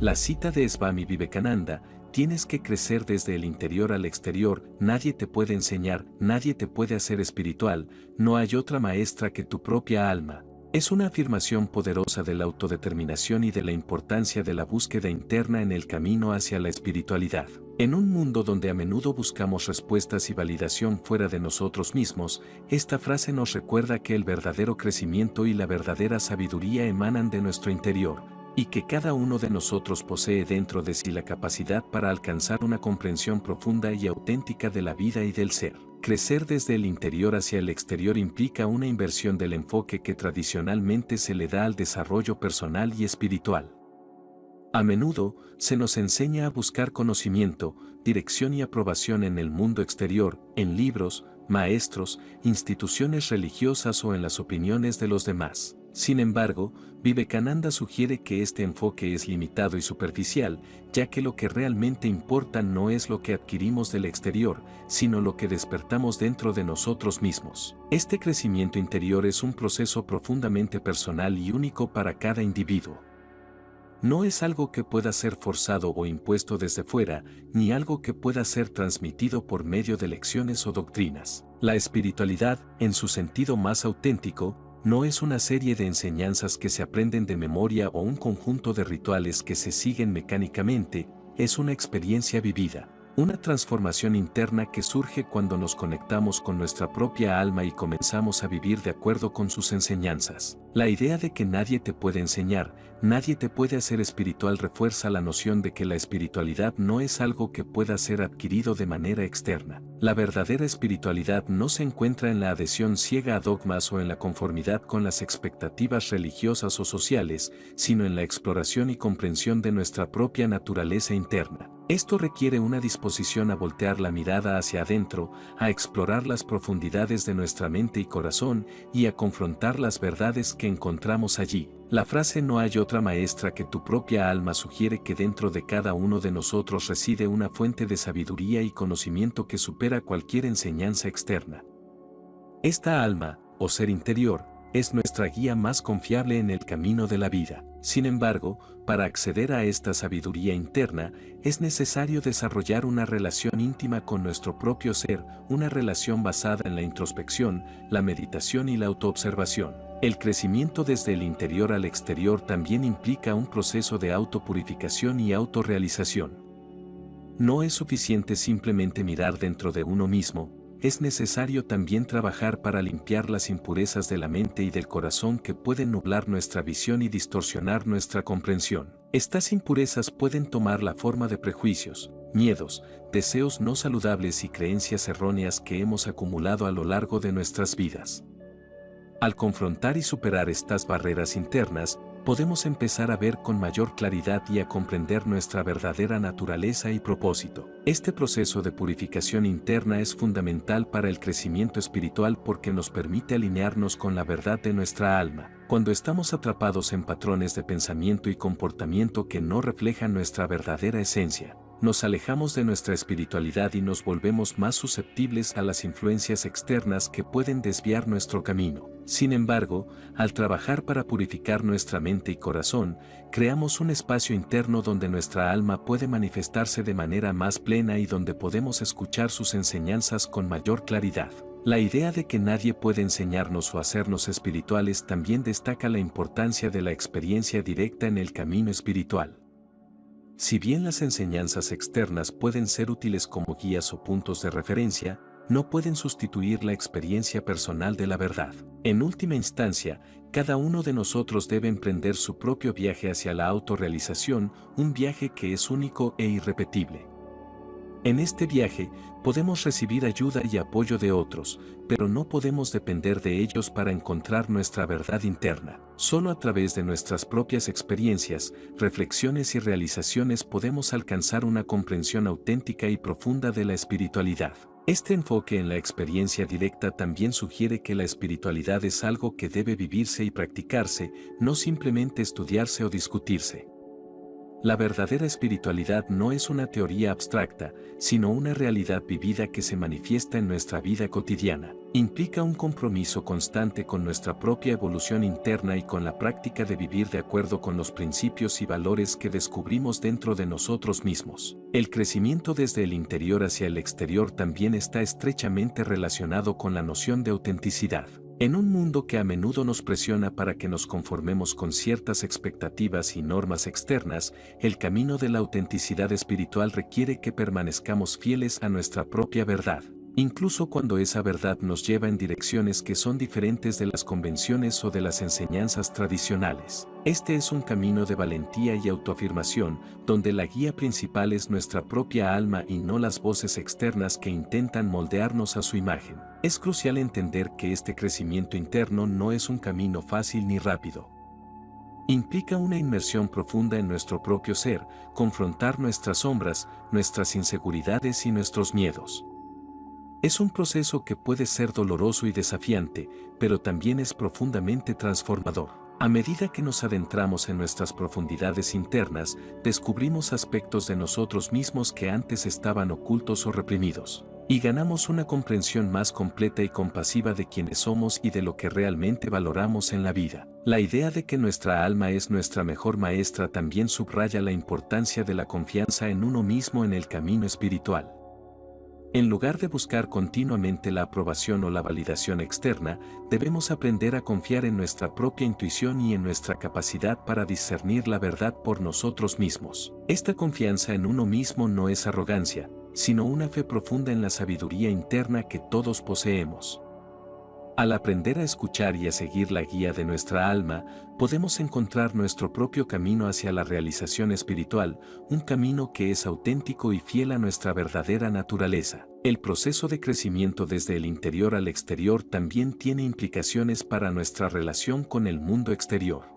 La cita de Swami Vivekananda: tienes que crecer desde el interior al exterior, nadie te puede enseñar, nadie te puede hacer espiritual, no hay otra maestra que tu propia alma. Es una afirmación poderosa de la autodeterminación y de la importancia de la búsqueda interna en el camino hacia la espiritualidad. En un mundo donde a menudo buscamos respuestas y validación fuera de nosotros mismos, esta frase nos recuerda que el verdadero crecimiento y la verdadera sabiduría emanan de nuestro interior, y que cada uno de nosotros posee dentro de sí la capacidad para alcanzar una comprensión profunda y auténtica de la vida y del ser. Crecer desde el interior hacia el exterior implica una inversión del enfoque que tradicionalmente se le da al desarrollo personal y espiritual. A menudo, se nos enseña a buscar conocimiento, dirección y aprobación en el mundo exterior, en libros, maestros, instituciones religiosas o en las opiniones de los demás. Sin embargo, Vivekananda sugiere que este enfoque es limitado y superficial, ya que lo que realmente importa no es lo que adquirimos del exterior, sino lo que despertamos dentro de nosotros mismos. Este crecimiento interior es un proceso profundamente personal y único para cada individuo. No es algo que pueda ser forzado o impuesto desde fuera, ni algo que pueda ser transmitido por medio de lecciones o doctrinas. La espiritualidad, en su sentido más auténtico, no es una serie de enseñanzas que se aprenden de memoria o un conjunto de rituales que se siguen mecánicamente, es una experiencia vivida. Una transformación interna que surge cuando nos conectamos con nuestra propia alma y comenzamos a vivir de acuerdo con sus enseñanzas. La idea de que nadie te puede enseñar, nadie te puede hacer espiritual refuerza la noción de que la espiritualidad no es algo que pueda ser adquirido de manera externa. La verdadera espiritualidad no se encuentra en la adhesión ciega a dogmas o en la conformidad con las expectativas religiosas o sociales, sino en la exploración y comprensión de nuestra propia naturaleza interna. Esto requiere una disposición a voltear la mirada hacia adentro, a explorar las profundidades de nuestra mente y corazón y a confrontar las verdades que encontramos allí. La frase "no hay otra maestra que tu propia alma" sugiere que dentro de cada uno de nosotros reside una fuente de sabiduría y conocimiento que supera cualquier enseñanza externa. Esta alma, o ser interior, es nuestra guía más confiable en el camino de la vida. Sin embargo, para acceder a esta sabiduría interna, es necesario desarrollar una relación íntima con nuestro propio ser, una relación basada en la introspección, la meditación y la autoobservación. El crecimiento desde el interior al exterior también implica un proceso de autopurificación y autorrealización. No es suficiente simplemente mirar dentro de uno mismo, es necesario también trabajar para limpiar las impurezas de la mente y del corazón que pueden nublar nuestra visión y distorsionar nuestra comprensión. Estas impurezas pueden tomar la forma de prejuicios, miedos, deseos no saludables y creencias erróneas que hemos acumulado a lo largo de nuestras vidas. Al confrontar y superar estas barreras internas, podemos empezar a ver con mayor claridad y a comprender nuestra verdadera naturaleza y propósito. Este proceso de purificación interna es fundamental para el crecimiento espiritual porque nos permite alinearnos con la verdad de nuestra alma. Cuando estamos atrapados en patrones de pensamiento y comportamiento que no reflejan nuestra verdadera esencia, nos alejamos de nuestra espiritualidad y nos volvemos más susceptibles a las influencias externas que pueden desviar nuestro camino. Sin embargo, al trabajar para purificar nuestra mente y corazón, creamos un espacio interno donde nuestra alma puede manifestarse de manera más plena y donde podemos escuchar sus enseñanzas con mayor claridad. La idea de que nadie puede enseñarnos o hacernos espirituales también destaca la importancia de la experiencia directa en el camino espiritual. Si bien las enseñanzas externas pueden ser útiles como guías o puntos de referencia, no pueden sustituir la experiencia personal de la verdad. En última instancia, cada uno de nosotros debe emprender su propio viaje hacia la autorrealización, un viaje que es único e irrepetible. En este viaje, podemos recibir ayuda y apoyo de otros, pero no podemos depender de ellos para encontrar nuestra verdad interna. Solo a través de nuestras propias experiencias, reflexiones y realizaciones podemos alcanzar una comprensión auténtica y profunda de la espiritualidad. Este enfoque en la experiencia directa también sugiere que la espiritualidad es algo que debe vivirse y practicarse, no simplemente estudiarse o discutirse. La verdadera espiritualidad no es una teoría abstracta, sino una realidad vivida que se manifiesta en nuestra vida cotidiana. Implica un compromiso constante con nuestra propia evolución interna y con la práctica de vivir de acuerdo con los principios y valores que descubrimos dentro de nosotros mismos. El crecimiento desde el interior hacia el exterior también está estrechamente relacionado con la noción de autenticidad. En un mundo que a menudo nos presiona para que nos conformemos con ciertas expectativas y normas externas, el camino de la autenticidad espiritual requiere que permanezcamos fieles a nuestra propia verdad, incluso cuando esa verdad nos lleva en direcciones que son diferentes de las convenciones o de las enseñanzas tradicionales. Este es un camino de valentía y autoafirmación, donde la guía principal es nuestra propia alma y no las voces externas que intentan moldearnos a su imagen. Es crucial entender que este crecimiento interno no es un camino fácil ni rápido. Implica una inmersión profunda en nuestro propio ser, confrontar nuestras sombras, nuestras inseguridades y nuestros miedos. Es un proceso que puede ser doloroso y desafiante, pero también es profundamente transformador. A medida que nos adentramos en nuestras profundidades internas, descubrimos aspectos de nosotros mismos que antes estaban ocultos o reprimidos, y ganamos una comprensión más completa y compasiva de quiénes somos y de lo que realmente valoramos en la vida. La idea de que nuestra alma es nuestra mejor maestra también subraya la importancia de la confianza en uno mismo en el camino espiritual. En lugar de buscar continuamente la aprobación o la validación externa, debemos aprender a confiar en nuestra propia intuición y en nuestra capacidad para discernir la verdad por nosotros mismos. Esta confianza en uno mismo no es arrogancia, sino una fe profunda en la sabiduría interna que todos poseemos. Al aprender a escuchar y a seguir la guía de nuestra alma, podemos encontrar nuestro propio camino hacia la realización espiritual, un camino que es auténtico y fiel a nuestra verdadera naturaleza. El proceso de crecimiento desde el interior al exterior también tiene implicaciones para nuestra relación con el mundo exterior.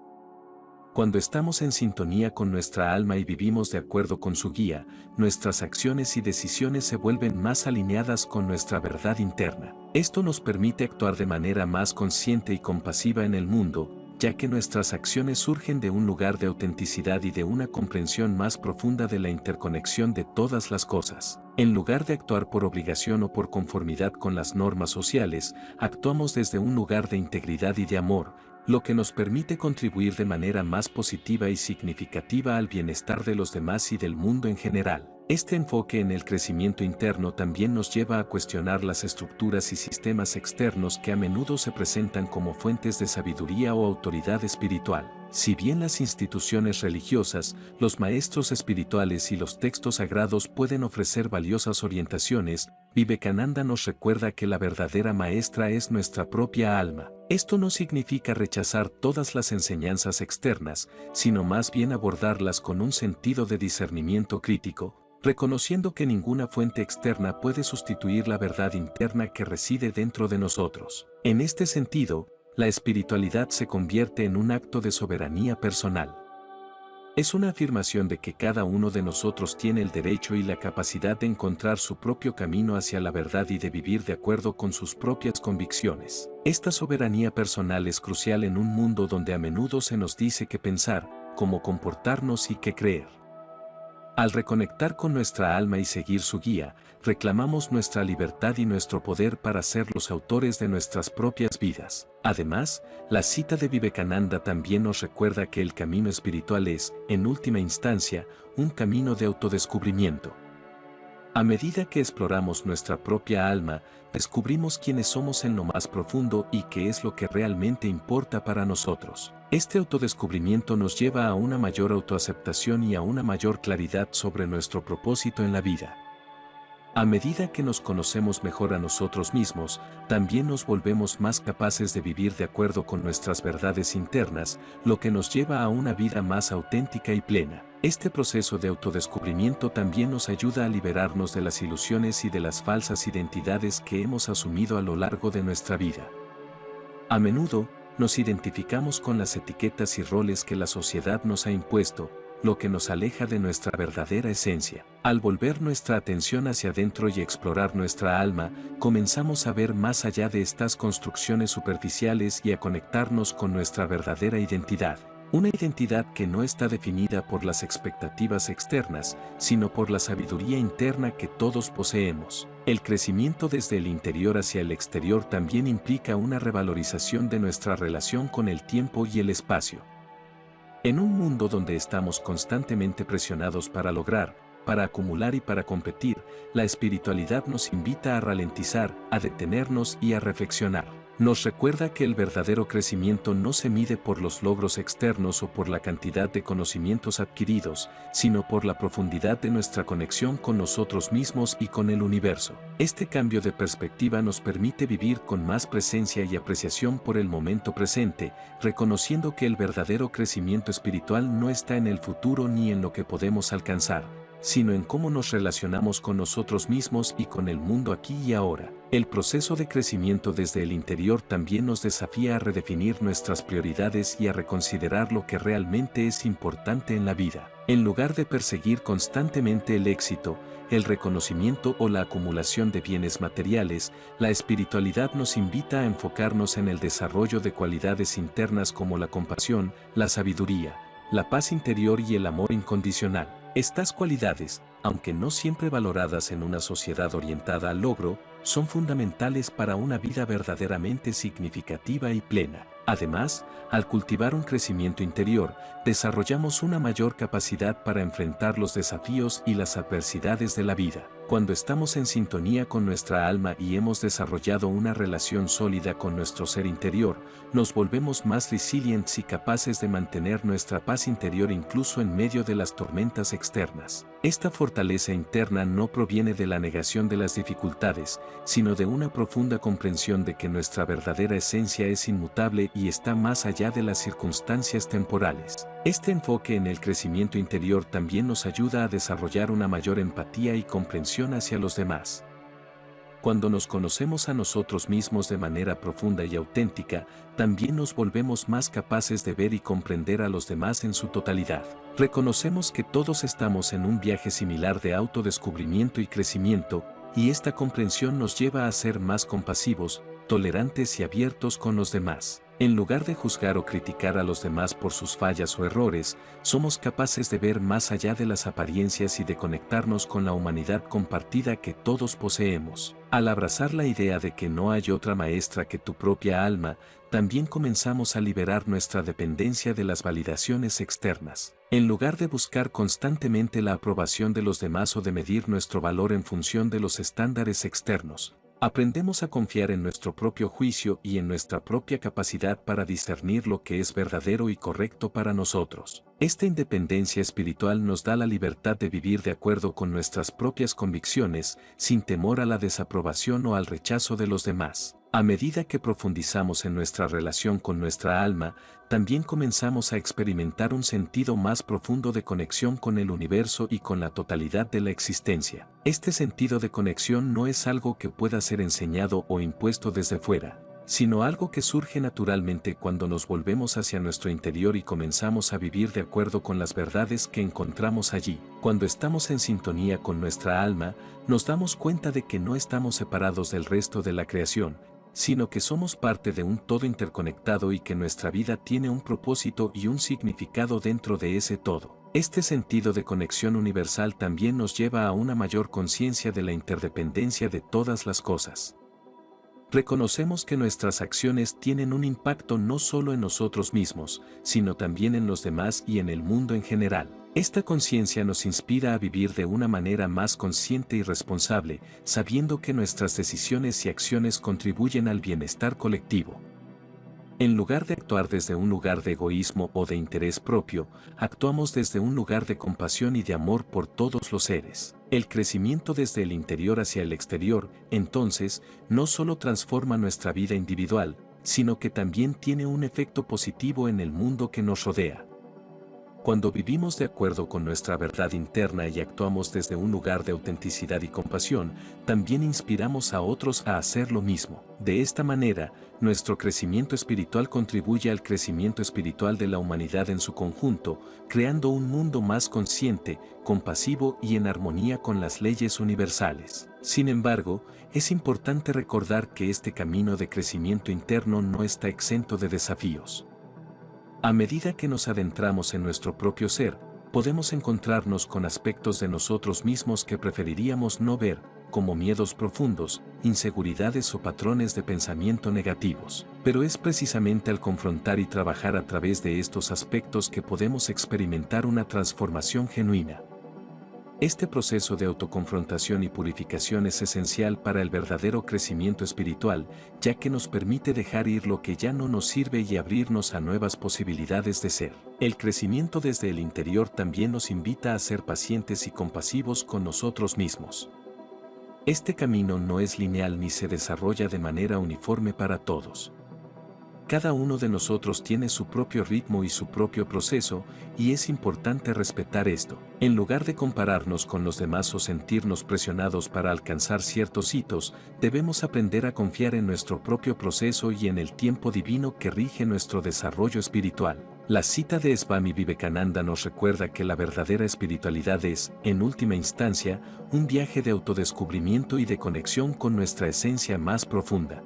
Cuando estamos en sintonía con nuestra alma y vivimos de acuerdo con su guía, nuestras acciones y decisiones se vuelven más alineadas con nuestra verdad interna. Esto nos permite actuar de manera más consciente y compasiva en el mundo, ya que nuestras acciones surgen de un lugar de autenticidad y de una comprensión más profunda de la interconexión de todas las cosas. En lugar de actuar por obligación o por conformidad con las normas sociales, actuamos desde un lugar de integridad y de amor, lo que nos permite contribuir de manera más positiva y significativa al bienestar de los demás y del mundo en general. Este enfoque en el crecimiento interno también nos lleva a cuestionar las estructuras y sistemas externos que a menudo se presentan como fuentes de sabiduría o autoridad espiritual. Si bien las instituciones religiosas, los maestros espirituales y los textos sagrados pueden ofrecer valiosas orientaciones, Vivekananda nos recuerda que la verdadera maestra es nuestra propia alma. Esto no significa rechazar todas las enseñanzas externas, sino más bien abordarlas con un sentido de discernimiento crítico, reconociendo que ninguna fuente externa puede sustituir la verdad interna que reside dentro de nosotros. En este sentido, la espiritualidad se convierte en un acto de soberanía personal. Es una afirmación de que cada uno de nosotros tiene el derecho y la capacidad de encontrar su propio camino hacia la verdad y de vivir de acuerdo con sus propias convicciones. Esta soberanía personal es crucial en un mundo donde a menudo se nos dice qué pensar, cómo comportarnos y qué creer. Al reconectar con nuestra alma y seguir su guía, reclamamos nuestra libertad y nuestro poder para ser los autores de nuestras propias vidas. Además, la cita de Vivekananda también nos recuerda que el camino espiritual es, en última instancia, un camino de autodescubrimiento. A medida que exploramos nuestra propia alma, descubrimos quiénes somos en lo más profundo y qué es lo que realmente importa para nosotros. Este autodescubrimiento nos lleva a una mayor autoaceptación y a una mayor claridad sobre nuestro propósito en la vida. A medida que nos conocemos mejor a nosotros mismos, también nos volvemos más capaces de vivir de acuerdo con nuestras verdades internas, lo que nos lleva a una vida más auténtica y plena. Este proceso de autodescubrimiento también nos ayuda a liberarnos de las ilusiones y de las falsas identidades que hemos asumido a lo largo de nuestra vida. A menudo, nos identificamos con las etiquetas y roles que la sociedad nos ha impuesto, lo que nos aleja de nuestra verdadera esencia. Al volver nuestra atención hacia adentro y explorar nuestra alma, comenzamos a ver más allá de estas construcciones superficiales y a conectarnos con nuestra verdadera identidad. Una identidad que no está definida por las expectativas externas, sino por la sabiduría interna que todos poseemos. El crecimiento desde el interior hacia el exterior también implica una revalorización de nuestra relación con el tiempo y el espacio. En un mundo donde estamos constantemente presionados para lograr, para acumular y para competir, la espiritualidad nos invita a ralentizar, a detenernos y a reflexionar. Nos recuerda que el verdadero crecimiento no se mide por los logros externos o por la cantidad de conocimientos adquiridos, sino por la profundidad de nuestra conexión con nosotros mismos y con el universo. Este cambio de perspectiva nos permite vivir con más presencia y apreciación por el momento presente, reconociendo que el verdadero crecimiento espiritual no está en el futuro ni en lo que podemos alcanzar, sino en cómo nos relacionamos con nosotros mismos y con el mundo aquí y ahora. El proceso de crecimiento desde el interior también nos desafía a redefinir nuestras prioridades y a reconsiderar lo que realmente es importante en la vida. En lugar de perseguir constantemente el éxito, el reconocimiento o la acumulación de bienes materiales, la espiritualidad nos invita a enfocarnos en el desarrollo de cualidades internas como la compasión, la sabiduría, la paz interior y el amor incondicional. Estas cualidades, aunque no siempre valoradas en una sociedad orientada al logro, son fundamentales para una vida verdaderamente significativa y plena. Además, al cultivar un crecimiento interior, desarrollamos una mayor capacidad para enfrentar los desafíos y las adversidades de la vida. Cuando estamos en sintonía con nuestra alma y hemos desarrollado una relación sólida con nuestro ser interior, nos volvemos más resilientes y capaces de mantener nuestra paz interior incluso en medio de las tormentas externas. Esta fortaleza interna no proviene de la negación de las dificultades, sino de una profunda comprensión de que nuestra verdadera esencia es inmutable y está más allá de las circunstancias temporales. Este enfoque en el crecimiento interior también nos ayuda a desarrollar una mayor empatía y comprensión hacia los demás. Cuando nos conocemos a nosotros mismos de manera profunda y auténtica, también nos volvemos más capaces de ver y comprender a los demás en su totalidad. Reconocemos que todos estamos en un viaje similar de autodescubrimiento y crecimiento, y esta comprensión nos lleva a ser más compasivos, tolerantes y abiertos con los demás. En lugar de juzgar o criticar a los demás por sus fallas o errores, somos capaces de ver más allá de las apariencias y de conectarnos con la humanidad compartida que todos poseemos. Al abrazar la idea de que no hay otra maestra que tu propia alma, también comenzamos a liberar nuestra dependencia de las validaciones externas. En lugar de buscar constantemente la aprobación de los demás o de medir nuestro valor en función de los estándares externos, aprendemos a confiar en nuestro propio juicio y en nuestra propia capacidad para discernir lo que es verdadero y correcto para nosotros. Esta independencia espiritual nos da la libertad de vivir de acuerdo con nuestras propias convicciones, sin temor a la desaprobación o al rechazo de los demás. A medida que profundizamos en nuestra relación con nuestra alma, también comenzamos a experimentar un sentido más profundo de conexión con el universo y con la totalidad de la existencia. Este sentido de conexión no es algo que pueda ser enseñado o impuesto desde fuera, sino algo que surge naturalmente cuando nos volvemos hacia nuestro interior y comenzamos a vivir de acuerdo con las verdades que encontramos allí. Cuando estamos en sintonía con nuestra alma, nos damos cuenta de que no estamos separados del resto de la creación, sino que somos parte de un todo interconectado y que nuestra vida tiene un propósito y un significado dentro de ese todo. Este sentido de conexión universal también nos lleva a una mayor conciencia de la interdependencia de todas las cosas. Reconocemos que nuestras acciones tienen un impacto no solo en nosotros mismos, sino también en los demás y en el mundo en general. Esta conciencia nos inspira a vivir de una manera más consciente y responsable, sabiendo que nuestras decisiones y acciones contribuyen al bienestar colectivo. En lugar de actuar desde un lugar de egoísmo o de interés propio, actuamos desde un lugar de compasión y de amor por todos los seres. El crecimiento desde el interior hacia el exterior, entonces, no solo transforma nuestra vida individual, sino que también tiene un efecto positivo en el mundo que nos rodea. Cuando vivimos de acuerdo con nuestra verdad interna y actuamos desde un lugar de autenticidad y compasión, también inspiramos a otros a hacer lo mismo. De esta manera, nuestro crecimiento espiritual contribuye al crecimiento espiritual de la humanidad en su conjunto, creando un mundo más consciente, compasivo y en armonía con las leyes universales. Sin embargo, es importante recordar que este camino de crecimiento interno no está exento de desafíos. A medida que nos adentramos en nuestro propio ser, podemos encontrarnos con aspectos de nosotros mismos que preferiríamos no ver, como miedos profundos, inseguridades o patrones de pensamiento negativos. Pero es precisamente al confrontar y trabajar a través de estos aspectos que podemos experimentar una transformación genuina. Este proceso de autoconfrontación y purificación es esencial para el verdadero crecimiento espiritual, ya que nos permite dejar ir lo que ya no nos sirve y abrirnos a nuevas posibilidades de ser. El crecimiento desde el interior también nos invita a ser pacientes y compasivos con nosotros mismos. Este camino no es lineal ni se desarrolla de manera uniforme para todos. Cada uno de nosotros tiene su propio ritmo y su propio proceso, y es importante respetar esto. En lugar de compararnos con los demás o sentirnos presionados para alcanzar ciertos hitos, debemos aprender a confiar en nuestro propio proceso y en el tiempo divino que rige nuestro desarrollo espiritual. La cita de Swami Vivekananda nos recuerda que la verdadera espiritualidad es, en última instancia, un viaje de autodescubrimiento y de conexión con nuestra esencia más profunda.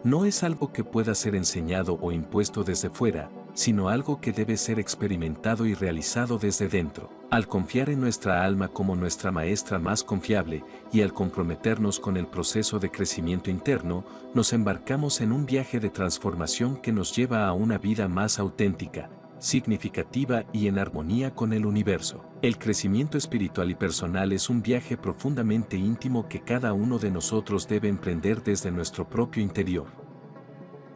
No es algo que pueda ser enseñado o impuesto desde fuera, sino algo que debe ser experimentado y realizado desde dentro. Al confiar en nuestra alma como nuestra maestra más confiable y al comprometernos con el proceso de crecimiento interno, nos embarcamos en un viaje de transformación que nos lleva a una vida más auténtica, significativa y en armonía con el universo. El crecimiento espiritual y personal es un viaje profundamente íntimo que cada uno de nosotros debe emprender desde nuestro propio interior.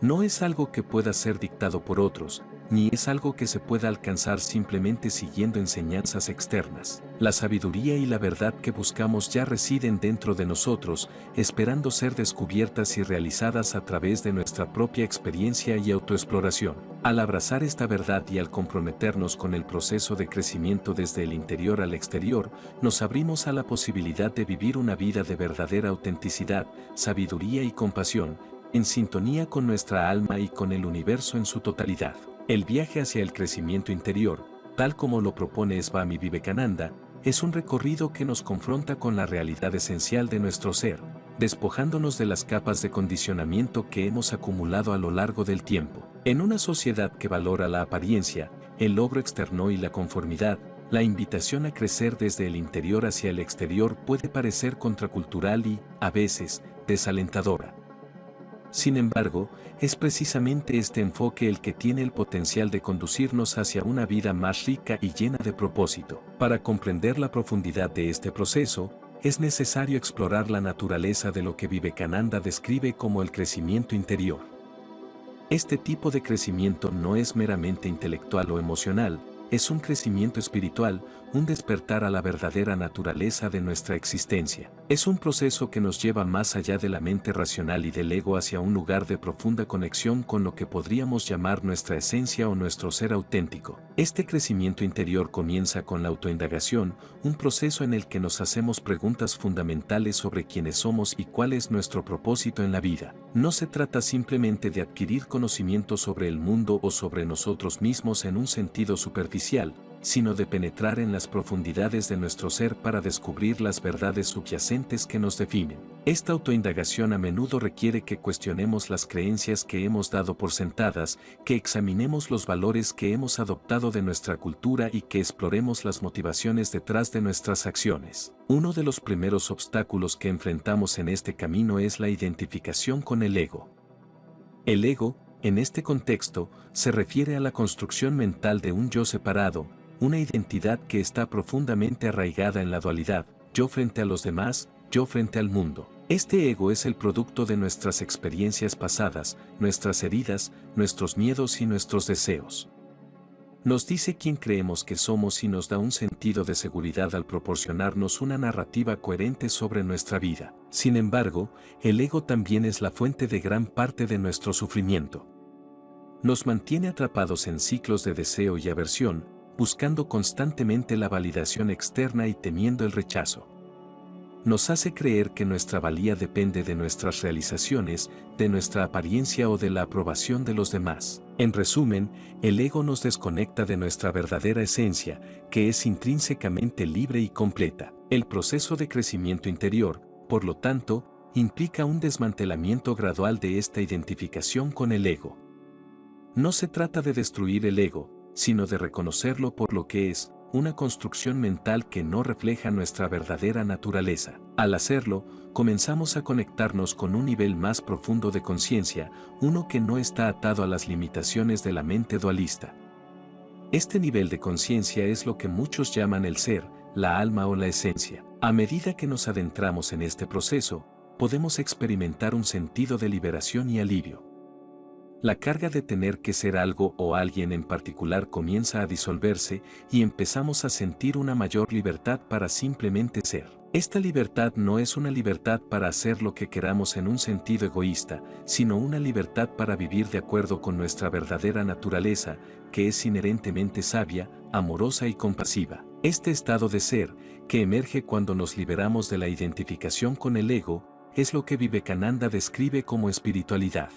No es algo que pueda ser dictado por otros, ni es algo que se pueda alcanzar simplemente siguiendo enseñanzas externas. La sabiduría y la verdad que buscamos ya residen dentro de nosotros, esperando ser descubiertas y realizadas a través de nuestra propia experiencia y autoexploración. Al abrazar esta verdad y al comprometernos con el proceso de crecimiento desde el interior al exterior, nos abrimos a la posibilidad de vivir una vida de verdadera autenticidad, sabiduría y compasión, en sintonía con nuestra alma y con el universo en su totalidad. El viaje hacia el crecimiento interior, tal como lo propone Swami Vivekananda, es un recorrido que nos confronta con la realidad esencial de nuestro ser, despojándonos de las capas de condicionamiento que hemos acumulado a lo largo del tiempo. En una sociedad que valora la apariencia, el logro externo y la conformidad, la invitación a crecer desde el interior hacia el exterior puede parecer contracultural y, a veces, desalentadora. Sin embargo, es precisamente este enfoque el que tiene el potencial de conducirnos hacia una vida más rica y llena de propósito. Para comprender la profundidad de este proceso, es necesario explorar la naturaleza de lo que Vivekananda describe como el crecimiento interior. Este tipo de crecimiento no es meramente intelectual o emocional, es un crecimiento espiritual, un despertar a la verdadera naturaleza de nuestra existencia. Es un proceso que nos lleva más allá de la mente racional y del ego hacia un lugar de profunda conexión con lo que podríamos llamar nuestra esencia o nuestro ser auténtico. Este crecimiento interior comienza con la autoindagación, un proceso en el que nos hacemos preguntas fundamentales sobre quiénes somos y cuál es nuestro propósito en la vida. No se trata simplemente de adquirir conocimiento sobre el mundo o sobre nosotros mismos en un sentido superficial, sino de penetrar en las profundidades de nuestro ser para descubrir las verdades subyacentes que nos definen. Esta autoindagación a menudo requiere que cuestionemos las creencias que hemos dado por sentadas, que examinemos los valores que hemos adoptado de nuestra cultura y que exploremos las motivaciones detrás de nuestras acciones. Uno de los primeros obstáculos que enfrentamos en este camino es la identificación con el ego. El ego, en este contexto, se refiere a la construcción mental de un yo separado, una identidad que está profundamente arraigada en la dualidad, yo frente a los demás, yo frente al mundo. Este ego es el producto de nuestras experiencias pasadas, nuestras heridas, nuestros miedos y nuestros deseos. Nos dice quién creemos que somos y nos da un sentido de seguridad al proporcionarnos una narrativa coherente sobre nuestra vida. Sin embargo, el ego también es la fuente de gran parte de nuestro sufrimiento. Nos mantiene atrapados en ciclos de deseo y aversión, buscando constantemente la validación externa y temiendo el rechazo. Nos hace creer que nuestra valía depende de nuestras realizaciones, de nuestra apariencia o de la aprobación de los demás. En resumen, el ego nos desconecta de nuestra verdadera esencia, que es intrínsecamente libre y completa. El proceso de crecimiento interior, por lo tanto, implica un desmantelamiento gradual de esta identificación con el ego. No se trata de destruir el ego, sino de reconocerlo por lo que es, una construcción mental que no refleja nuestra verdadera naturaleza. Al hacerlo, comenzamos a conectarnos con un nivel más profundo de conciencia, uno que no está atado a las limitaciones de la mente dualista. Este nivel de conciencia es lo que muchos llaman el ser, la alma o la esencia. A medida que nos adentramos en este proceso, podemos experimentar un sentido de liberación y alivio. La carga de tener que ser algo o alguien en particular comienza a disolverse y empezamos a sentir una mayor libertad para simplemente ser. Esta libertad no es una libertad para hacer lo que queramos en un sentido egoísta, sino una libertad para vivir de acuerdo con nuestra verdadera naturaleza, que es inherentemente sabia, amorosa y compasiva. Este estado de ser, que emerge cuando nos liberamos de la identificación con el ego, es lo que Vivekananda describe como espiritualidad.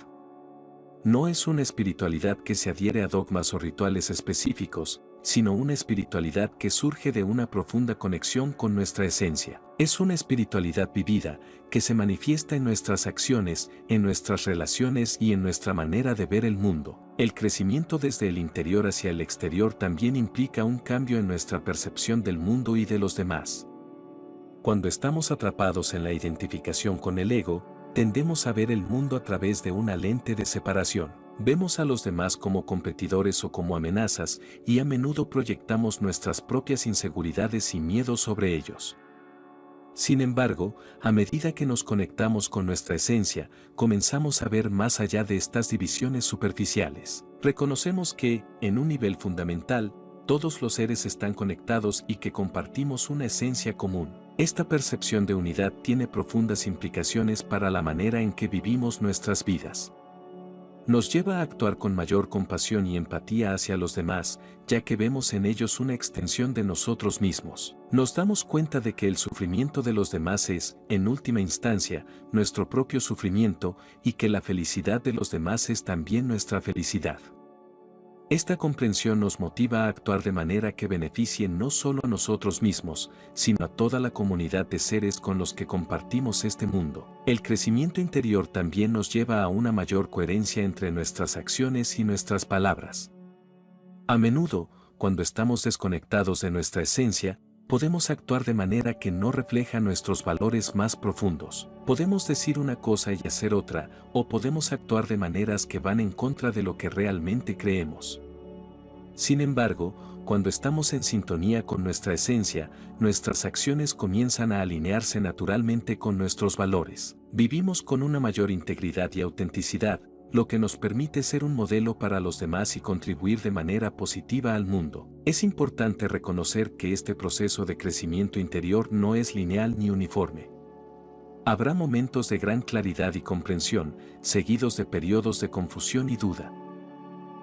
No es una espiritualidad que se adhiere a dogmas o rituales específicos, sino una espiritualidad que surge de una profunda conexión con nuestra esencia. Es una espiritualidad vivida, que se manifiesta en nuestras acciones, en nuestras relaciones y en nuestra manera de ver el mundo. El crecimiento desde el interior hacia el exterior también implica un cambio en nuestra percepción del mundo y de los demás. Cuando estamos atrapados en la identificación con el ego, tendemos a ver el mundo a través de una lente de separación. Vemos a los demás como competidores o como amenazas, y a menudo proyectamos nuestras propias inseguridades y miedos sobre ellos. Sin embargo, a medida que nos conectamos con nuestra esencia, comenzamos a ver más allá de estas divisiones superficiales. Reconocemos que, en un nivel fundamental, todos los seres están conectados y que compartimos una esencia común. Esta percepción de unidad tiene profundas implicaciones para la manera en que vivimos nuestras vidas. Nos lleva a actuar con mayor compasión y empatía hacia los demás, ya que vemos en ellos una extensión de nosotros mismos. Nos damos cuenta de que el sufrimiento de los demás es, en última instancia, nuestro propio sufrimiento y que la felicidad de los demás es también nuestra felicidad. Esta comprensión nos motiva a actuar de manera que beneficie no solo a nosotros mismos, sino a toda la comunidad de seres con los que compartimos este mundo. El crecimiento interior también nos lleva a una mayor coherencia entre nuestras acciones y nuestras palabras. A menudo, cuando estamos desconectados de nuestra esencia, podemos actuar de manera que no refleja nuestros valores más profundos. Podemos decir una cosa y hacer otra, o podemos actuar de maneras que van en contra de lo que realmente creemos. Sin embargo, cuando estamos en sintonía con nuestra esencia, nuestras acciones comienzan a alinearse naturalmente con nuestros valores. Vivimos con una mayor integridad y autenticidad, lo que nos permite ser un modelo para los demás y contribuir de manera positiva al mundo. Es importante reconocer que este proceso de crecimiento interior no es lineal ni uniforme. Habrá momentos de gran claridad y comprensión, seguidos de periodos de confusión y duda.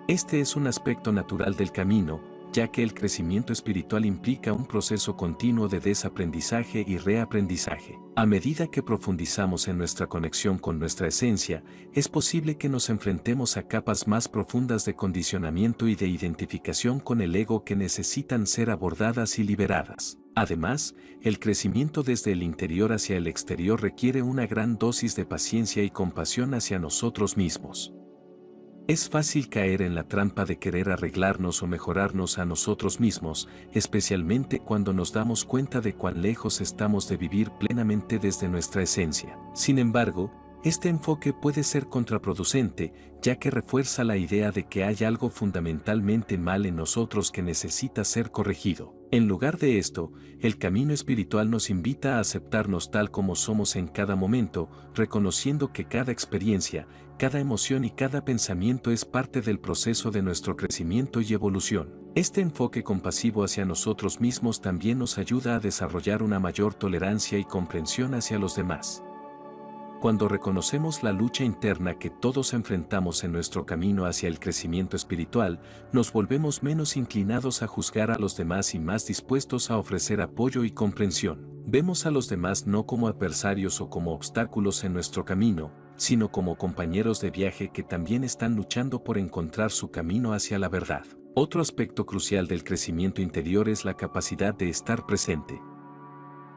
Este es un aspecto natural del camino, ya que el crecimiento espiritual implica un proceso continuo de desaprendizaje y reaprendizaje. A medida que profundizamos en nuestra conexión con nuestra esencia, es posible que nos enfrentemos a capas más profundas de condicionamiento y de identificación con el ego que necesitan ser abordadas y liberadas. Además, el crecimiento desde el interior hacia el exterior requiere una gran dosis de paciencia y compasión hacia nosotros mismos. Es fácil caer en la trampa de querer arreglarnos o mejorarnos a nosotros mismos, especialmente cuando nos damos cuenta de cuán lejos estamos de vivir plenamente desde nuestra esencia. Sin embargo, este enfoque puede ser contraproducente, ya que refuerza la idea de que hay algo fundamentalmente mal en nosotros que necesita ser corregido. En lugar de esto, el camino espiritual nos invita a aceptarnos tal como somos en cada momento, reconociendo que cada experiencia, cada emoción y cada pensamiento es parte del proceso de nuestro crecimiento y evolución. Este enfoque compasivo hacia nosotros mismos también nos ayuda a desarrollar una mayor tolerancia y comprensión hacia los demás. Cuando reconocemos la lucha interna que todos enfrentamos en nuestro camino hacia el crecimiento espiritual, nos volvemos menos inclinados a juzgar a los demás y más dispuestos a ofrecer apoyo y comprensión. Vemos a los demás no como adversarios o como obstáculos en nuestro camino, sino como compañeros de viaje que también están luchando por encontrar su camino hacia la verdad. Otro aspecto crucial del crecimiento interior es la capacidad de estar presente.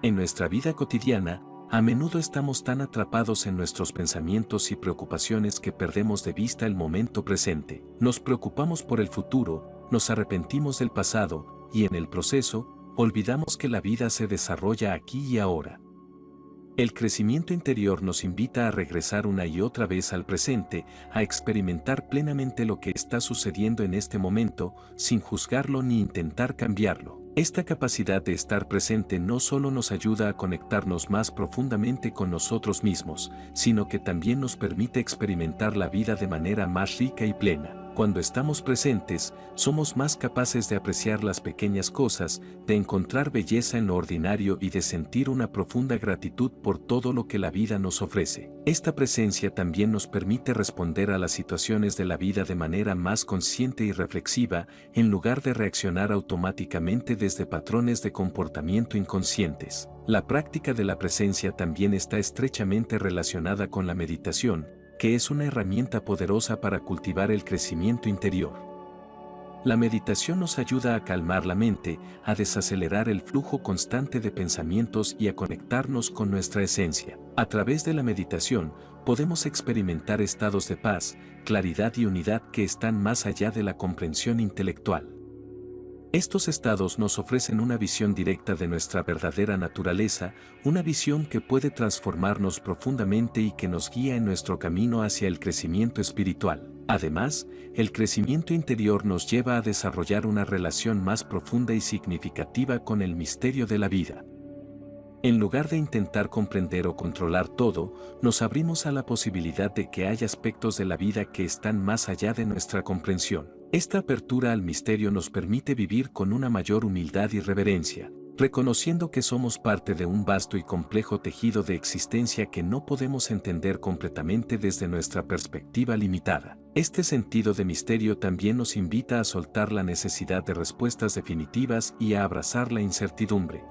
En nuestra vida cotidiana, A menudo estamos tan atrapados en nuestros pensamientos y preocupaciones que perdemos de vista el momento presente. Nos preocupamos por el futuro, nos arrepentimos del pasado, y en el proceso, olvidamos que la vida se desarrolla aquí y ahora. El crecimiento interior nos invita a regresar una y otra vez al presente, a experimentar plenamente lo que está sucediendo en este momento, sin juzgarlo ni intentar cambiarlo. Esta capacidad de estar presente no solo nos ayuda a conectarnos más profundamente con nosotros mismos, sino que también nos permite experimentar la vida de manera más rica y plena. Cuando estamos presentes, somos más capaces de apreciar las pequeñas cosas, de encontrar belleza en lo ordinario y de sentir una profunda gratitud por todo lo que la vida nos ofrece. Esta presencia también nos permite responder a las situaciones de la vida de manera más consciente y reflexiva, en lugar de reaccionar automáticamente desde patrones de comportamiento inconscientes. La práctica de la presencia también está estrechamente relacionada con la meditación, que es una herramienta poderosa para cultivar el crecimiento interior. La meditación nos ayuda a calmar la mente, a desacelerar el flujo constante de pensamientos y a conectarnos con nuestra esencia. A través de la meditación, podemos experimentar estados de paz, claridad y unidad que están más allá de la comprensión intelectual. Estos estados nos ofrecen una visión directa de nuestra verdadera naturaleza, una visión que puede transformarnos profundamente y que nos guía en nuestro camino hacia el crecimiento espiritual. Además, el crecimiento interior nos lleva a desarrollar una relación más profunda y significativa con el misterio de la vida. En lugar de intentar comprender o controlar todo, nos abrimos a la posibilidad de que haya aspectos de la vida que están más allá de nuestra comprensión. Esta apertura al misterio nos permite vivir con una mayor humildad y reverencia, reconociendo que somos parte de un vasto y complejo tejido de existencia que no podemos entender completamente desde nuestra perspectiva limitada. Este sentido de misterio también nos invita a soltar la necesidad de respuestas definitivas y a abrazar la incertidumbre.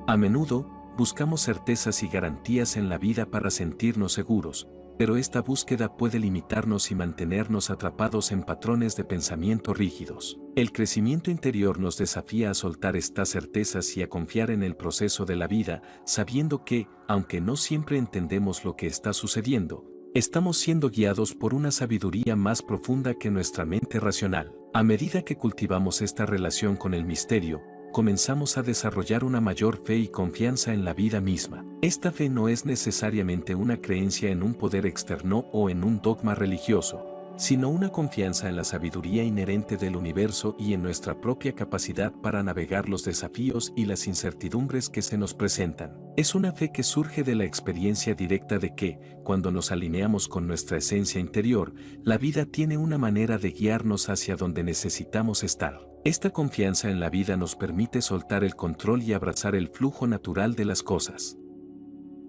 A menudo, buscamos certezas y garantías en la vida para sentirnos seguros, pero esta búsqueda puede limitarnos y mantenernos atrapados en patrones de pensamiento rígidos. El crecimiento interior nos desafía a soltar estas certezas y a confiar en el proceso de la vida, sabiendo que, aunque no siempre entendemos lo que está sucediendo, estamos siendo guiados por una sabiduría más profunda que nuestra mente racional. A medida que cultivamos esta relación con el misterio, comenzamos a desarrollar una mayor fe y confianza en la vida misma. Esta fe no es necesariamente una creencia en un poder externo o en un dogma religioso, sino una confianza en la sabiduría inherente del universo y en nuestra propia capacidad para navegar los desafíos y las incertidumbres que se nos presentan. Es una fe que surge de la experiencia directa de que, cuando nos alineamos con nuestra esencia interior, la vida tiene una manera de guiarnos hacia donde necesitamos estar. Esta confianza en la vida nos permite soltar el control y abrazar el flujo natural de las cosas.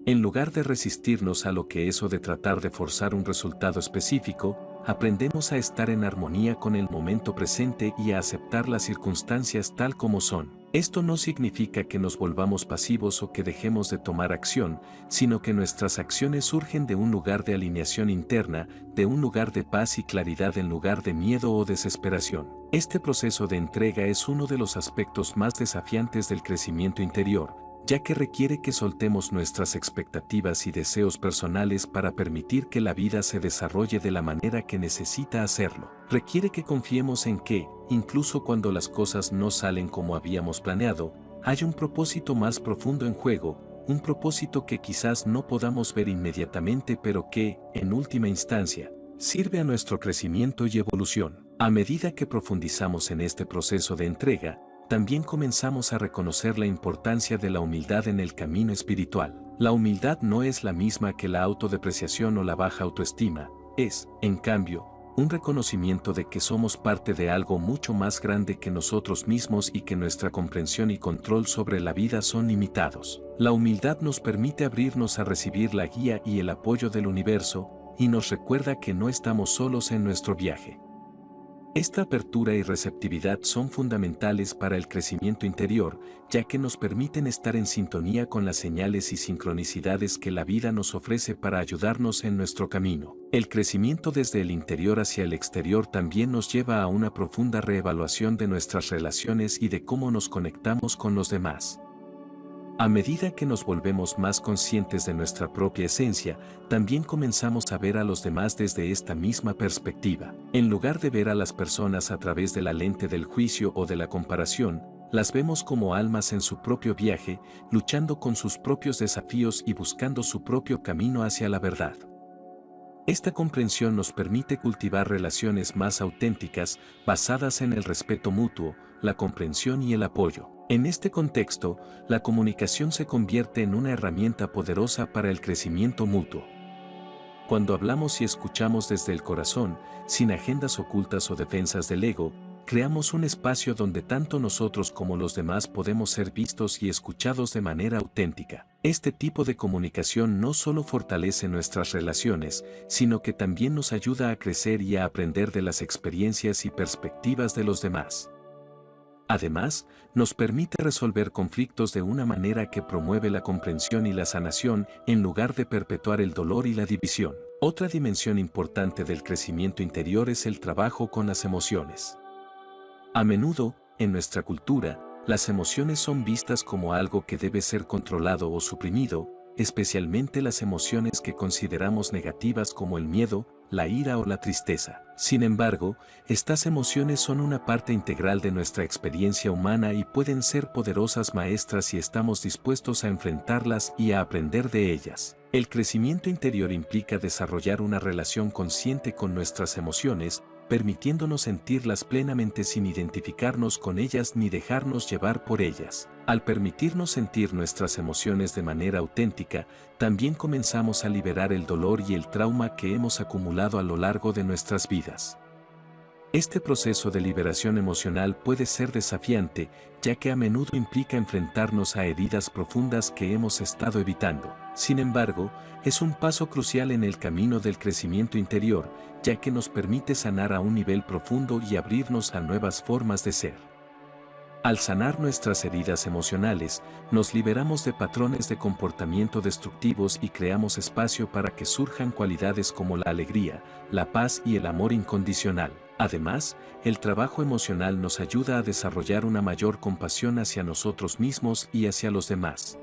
En lugar de resistirnos a lo que es o de tratar de forzar un resultado específico, aprendemos a estar en armonía con el momento presente y a aceptar las circunstancias tal como son. Esto no significa que nos volvamos pasivos o que dejemos de tomar acción, sino que nuestras acciones surgen de un lugar de alineación interna, de un lugar de paz y claridad en lugar de miedo o desesperación. Este proceso de entrega es uno de los aspectos más desafiantes del crecimiento interior, ya que requiere que soltemos nuestras expectativas y deseos personales para permitir que la vida se desarrolle de la manera que necesita hacerlo. Requiere que confiemos en que, incluso cuando las cosas no salen como habíamos planeado, hay un propósito más profundo en juego, un propósito que quizás no podamos ver inmediatamente pero que, en última instancia, sirve a nuestro crecimiento y evolución. A medida que profundizamos en este proceso de entrega, también comenzamos a reconocer la importancia de la humildad en el camino espiritual. La humildad no es la misma que la autodepreciación o la baja autoestima, es, en cambio, un reconocimiento de que somos parte de algo mucho más grande que nosotros mismos y que nuestra comprensión y control sobre la vida son limitados. La humildad nos permite abrirnos a recibir la guía y el apoyo del universo, y nos recuerda que no estamos solos en nuestro viaje. Esta apertura y receptividad son fundamentales para el crecimiento interior, ya que nos permiten estar en sintonía con las señales y sincronicidades que la vida nos ofrece para ayudarnos en nuestro camino. El crecimiento desde el interior hacia el exterior también nos lleva a una profunda reevaluación de nuestras relaciones y de cómo nos conectamos con los demás. A medida que nos volvemos más conscientes de nuestra propia esencia, también comenzamos a ver a los demás desde esta misma perspectiva. En lugar de ver a las personas a través de la lente del juicio o de la comparación, las vemos como almas en su propio viaje, luchando con sus propios desafíos y buscando su propio camino hacia la verdad. Esta comprensión nos permite cultivar relaciones más auténticas, basadas en el respeto mutuo, la comprensión y el apoyo. En este contexto, la comunicación se convierte en una herramienta poderosa para el crecimiento mutuo. Cuando hablamos y escuchamos desde el corazón, sin agendas ocultas o defensas del ego, creamos un espacio donde tanto nosotros como los demás podemos ser vistos y escuchados de manera auténtica. Este tipo de comunicación no solo fortalece nuestras relaciones, sino que también nos ayuda a crecer y a aprender de las experiencias y perspectivas de los demás. Además, nos permite resolver conflictos de una manera que promueve la comprensión y la sanación en lugar de perpetuar el dolor y la división. Otra dimensión importante del crecimiento interior es el trabajo con las emociones. A menudo, en nuestra cultura, las emociones son vistas como algo que debe ser controlado o suprimido, especialmente las emociones que consideramos negativas como el miedo, la ira o la tristeza. Sin embargo, estas emociones son una parte integral de nuestra experiencia humana y pueden ser poderosas maestras si estamos dispuestos a enfrentarlas y a aprender de ellas. El crecimiento interior implica desarrollar una relación consciente con nuestras emociones, permitiéndonos sentirlas plenamente sin identificarnos con ellas ni dejarnos llevar por ellas. Al permitirnos sentir nuestras emociones de manera auténtica, también comenzamos a liberar el dolor y el trauma que hemos acumulado a lo largo de nuestras vidas. Este proceso de liberación emocional puede ser desafiante, ya que a menudo implica enfrentarnos a heridas profundas que hemos estado evitando. Sin embargo, es un paso crucial en el camino del crecimiento interior, ya que nos permite sanar a un nivel profundo y abrirnos a nuevas formas de ser. Al sanar nuestras heridas emocionales, nos liberamos de patrones de comportamiento destructivos y creamos espacio para que surjan cualidades como la alegría, la paz y el amor incondicional. Además, el trabajo emocional nos ayuda a desarrollar una mayor compasión hacia nosotros mismos y hacia los demás.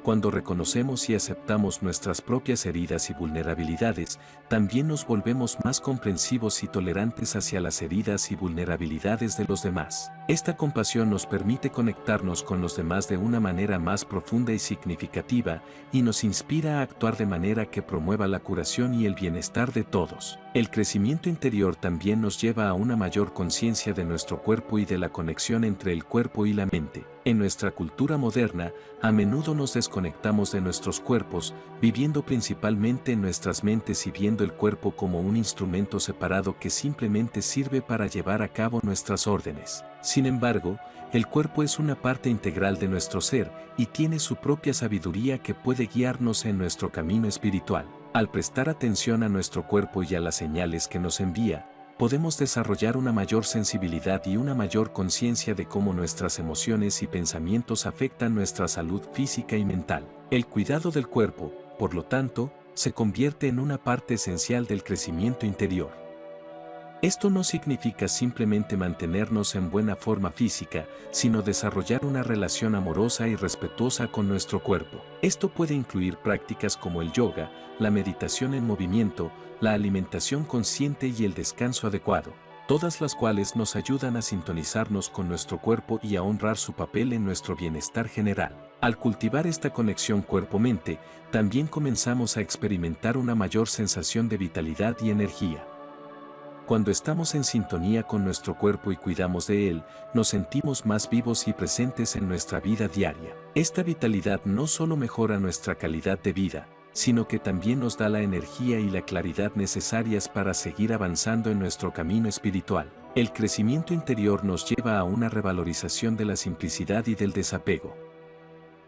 Cuando reconocemos y aceptamos nuestras propias heridas y vulnerabilidades, también nos volvemos más comprensivos y tolerantes hacia las heridas y vulnerabilidades de los demás. Esta compasión nos permite conectarnos con los demás de una manera más profunda y significativa, y nos inspira a actuar de manera que promueva la curación y el bienestar de todos. El crecimiento interior también nos lleva a una mayor conciencia de nuestro cuerpo y de la conexión entre el cuerpo y la mente. En nuestra cultura moderna, a menudo nos desconectamos de nuestros cuerpos, viviendo principalmente en nuestras mentes y viendo el cuerpo como un instrumento separado que simplemente sirve para llevar a cabo nuestras órdenes. Sin embargo, el cuerpo es una parte integral de nuestro ser y tiene su propia sabiduría que puede guiarnos en nuestro camino espiritual. Al prestar atención a nuestro cuerpo y a las señales que nos envía, podemos desarrollar una mayor sensibilidad y una mayor conciencia de cómo nuestras emociones y pensamientos afectan nuestra salud física y mental. El cuidado del cuerpo, por lo tanto, se convierte en una parte esencial del crecimiento interior. Esto no significa simplemente mantenernos en buena forma física, sino desarrollar una relación amorosa y respetuosa con nuestro cuerpo. Esto puede incluir prácticas como el yoga, la meditación en movimiento, la alimentación consciente y el descanso adecuado, todas las cuales nos ayudan a sintonizarnos con nuestro cuerpo y a honrar su papel en nuestro bienestar general. Al cultivar esta conexión cuerpo-mente, también comenzamos a experimentar una mayor sensación de vitalidad y energía. Cuando estamos en sintonía con nuestro cuerpo y cuidamos de él, nos sentimos más vivos y presentes en nuestra vida diaria. Esta vitalidad no solo mejora nuestra calidad de vida, sino que también nos da la energía y la claridad necesarias para seguir avanzando en nuestro camino espiritual. El crecimiento interior nos lleva a una revalorización de la simplicidad y del desapego.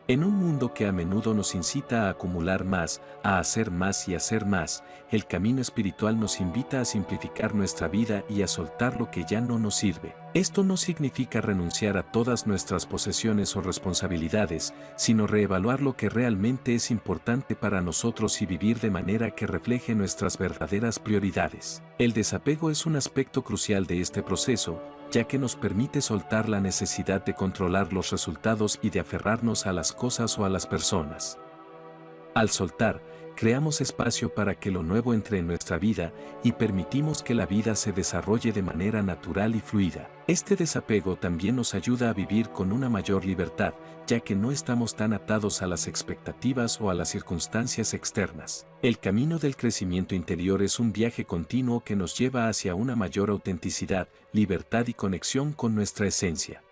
En un mundo que a menudo nos incita a acumular más, a hacer más y hacer más, el camino espiritual nos invita a simplificar nuestra vida y a soltar lo que ya no nos sirve. Esto no significa renunciar a todas nuestras posesiones o responsabilidades, sino reevaluar lo que realmente es importante para nosotros y vivir de manera que refleje nuestras verdaderas prioridades. El desapego es un aspecto crucial de este proceso, ya que nos permite soltar la necesidad de controlar los resultados y de aferrarnos a las cosas o a las personas. Al soltar, creamos espacio para que lo nuevo entre en nuestra vida y permitimos que la vida se desarrolle de manera natural y fluida. Este desapego también nos ayuda a vivir con una mayor libertad, ya que no estamos tan atados a las expectativas o a las circunstancias externas. El camino del crecimiento interior es un viaje continuo que nos lleva hacia una mayor autenticidad, libertad y conexión con nuestra esencia.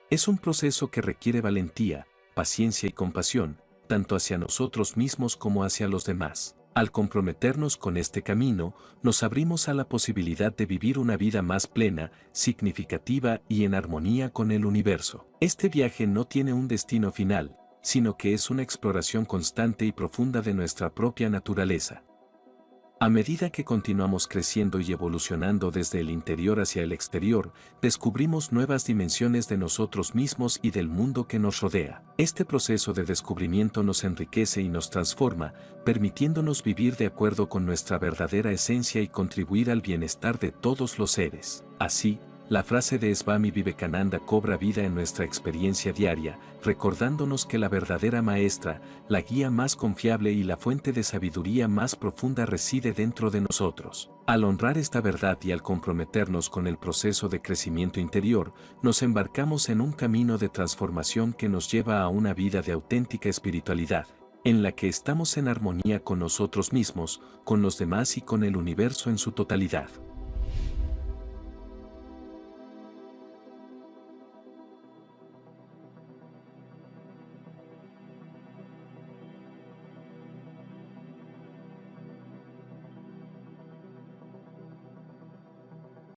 Es un proceso que requiere valentía, paciencia y compasión, tanto hacia nosotros mismos como hacia los demás. Al comprometernos con este camino, nos abrimos a la posibilidad de vivir una vida más plena, significativa y en armonía con el universo. Este viaje no tiene un destino final, sino que es una exploración constante y profunda de nuestra propia naturaleza. A medida que continuamos creciendo y evolucionando desde el interior hacia el exterior, descubrimos nuevas dimensiones de nosotros mismos y del mundo que nos rodea. Este proceso de descubrimiento nos enriquece y nos transforma, permitiéndonos vivir de acuerdo con nuestra verdadera esencia y contribuir al bienestar de todos los seres. Así, la frase de Swami Vivekananda cobra vida en nuestra experiencia diaria, recordándonos que la verdadera maestra, la guía más confiable y la fuente de sabiduría más profunda reside dentro de nosotros. Al honrar esta verdad y al comprometernos con el proceso de crecimiento interior, nos embarcamos en un camino de transformación que nos lleva a una vida de auténtica espiritualidad, en la que estamos en armonía con nosotros mismos, con los demás y con el universo en su totalidad.